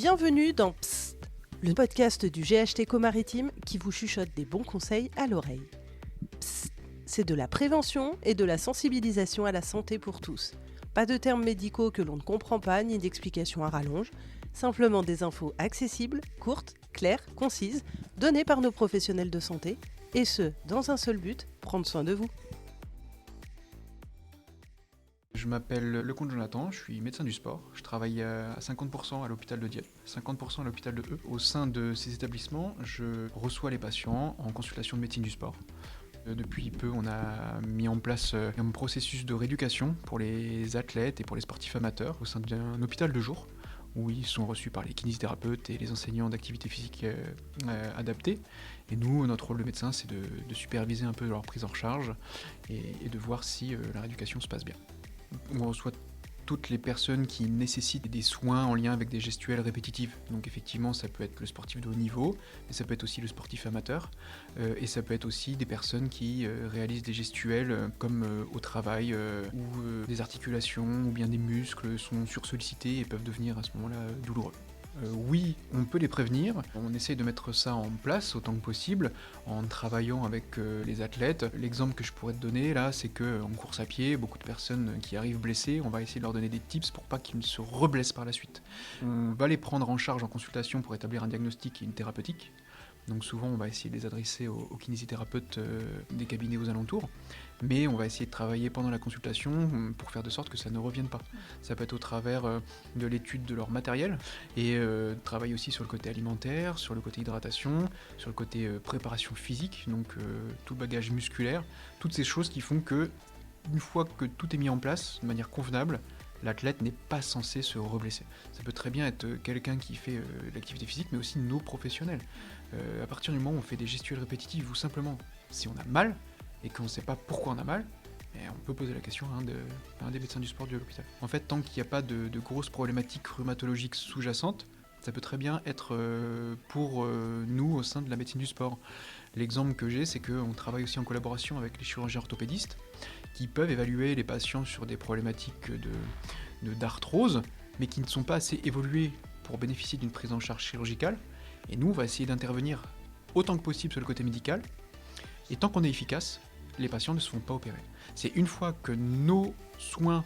Bienvenue dans Psst, le podcast du GHT Co-Maritime qui vous chuchote des bons conseils à l'oreille. Psst, c'est de la prévention et de la sensibilisation à la santé pour tous. Pas de termes médicaux que l'on ne comprend pas ni d'explications à rallonge, simplement des infos accessibles, courtes, claires, concises, données par nos professionnels de santé, et ce, dans un seul but, prendre soin de vous. Je m'appelle Lecomte Jonathan, je suis médecin du sport. Je travaille à 50% à l'hôpital de Dieppe, 50% à l'hôpital de Au sein de ces établissements, je reçois les patients en consultation de médecine du sport. Depuis peu, on a mis en place un processus de rééducation pour les athlètes et pour les sportifs amateurs au sein d'un hôpital de jour où ils sont reçus par les kinésithérapeutes et les enseignants d'activité physique adaptée. Et nous, notre rôle de médecin, c'est de superviser un peu leur prise en charge et de voir si la rééducation se passe bien. On reçoit toutes les personnes qui nécessitent des soins en lien avec des gestuels répétitifs. Donc effectivement, ça peut être le sportif de haut niveau, mais ça peut être aussi le sportif amateur, et ça peut être aussi des personnes qui réalisent des gestuels comme au travail, où des articulations ou bien des muscles sont sursollicités et peuvent devenir à ce moment-là douloureux. Oui, on peut les prévenir, on essaie de mettre ça en place autant que possible en travaillant avec les athlètes. L'exemple que je pourrais te donner là, c'est qu'en course à pied, beaucoup de personnes qui arrivent blessées, on va essayer de leur donner des tips pour pas qu'ils ne se reblessent par la suite. On va les prendre en charge en consultation pour établir un diagnostic et une thérapeutique. Donc souvent on va essayer de les adresser aux kinésithérapeutes des cabinets aux alentours, mais on va essayer de travailler pendant la consultation pour faire de sorte que ça ne revienne pas. Ça peut être au travers de l'étude de leur matériel et travailler aussi sur le côté alimentaire, sur le côté hydratation, sur le côté préparation physique, donc tout le bagage musculaire, toutes ces choses qui font que une fois que tout est mis en place de manière convenable, l'athlète n'est pas censé se reblesser. Ça peut très bien être quelqu'un qui fait de l'activité physique, mais aussi nos professionnels. À partir du moment où on fait des gestuels répétitifs ou simplement si on a mal et qu'on ne sait pas pourquoi on a mal, on peut poser la question à un des médecins du sport de l'hôpital. En fait, tant qu'il n'y a pas de grosses problématiques rhumatologiques sous-jacentes, ça peut très bien être pour nous au sein de la médecine du sport. L'exemple que j'ai, c'est qu'on travaille aussi en collaboration avec les chirurgiens orthopédistes qui peuvent évaluer les patients sur des problématiques d'arthrose, mais qui ne sont pas assez évolués pour bénéficier d'une prise en charge chirurgicale. Et nous, on va essayer d'intervenir autant que possible sur le côté médical. Et tant qu'on est efficace, les patients ne se font pas opérer. C'est une fois que nos soins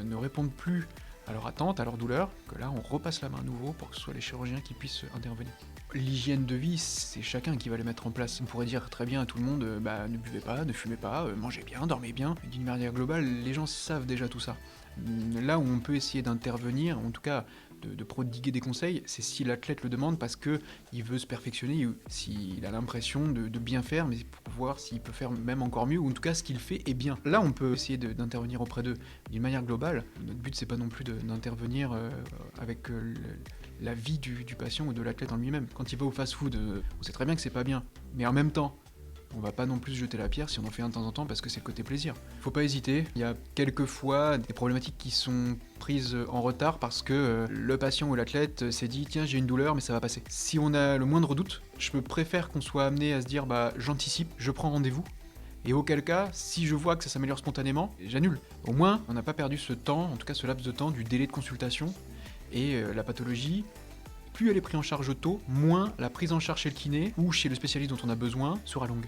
ne répondent plus à leur attente, à leur douleur, que là, on repasse la main à nouveau pour que ce soit les chirurgiens qui puissent intervenir. L'hygiène de vie, c'est chacun qui va le mettre en place. On pourrait dire très bien à tout le monde, ne buvez pas, ne fumez pas, mangez bien, dormez bien. D'une manière globale, les gens savent déjà tout ça. Là où on peut essayer d'intervenir, en tout cas de prodiguer des conseils, c'est si l'athlète le demande parce qu'il veut se perfectionner, ou s'il a l'impression de bien faire, mais pour voir s'il peut faire même encore mieux, ou en tout cas ce qu'il fait est bien. Là, on peut essayer d'intervenir auprès d'eux. D'une manière globale, notre but, c'est pas non plus d'intervenir avec la vie du patient ou de l'athlète en lui-même. Quand il va au fast-food, on sait très bien que c'est pas bien, mais en même temps, on va pas non plus se jeter la pierre si on en fait un de temps en temps parce que c'est le côté plaisir. Faut pas hésiter, il y a quelques fois des problématiques qui sont prises en retard parce que le patient ou l'athlète s'est dit tiens j'ai une douleur mais ça va passer. Si on a le moindre doute, je préfère qu'on soit amené à se dire j'anticipe, je prends rendez-vous. Et auquel cas, si je vois que ça s'améliore spontanément, j'annule. Au moins, on n'a pas perdu ce temps, en tout cas ce laps de temps du délai de consultation et la pathologie. Plus elle est prise en charge tôt, moins la prise en charge chez le kiné ou chez le spécialiste dont on a besoin sera longue.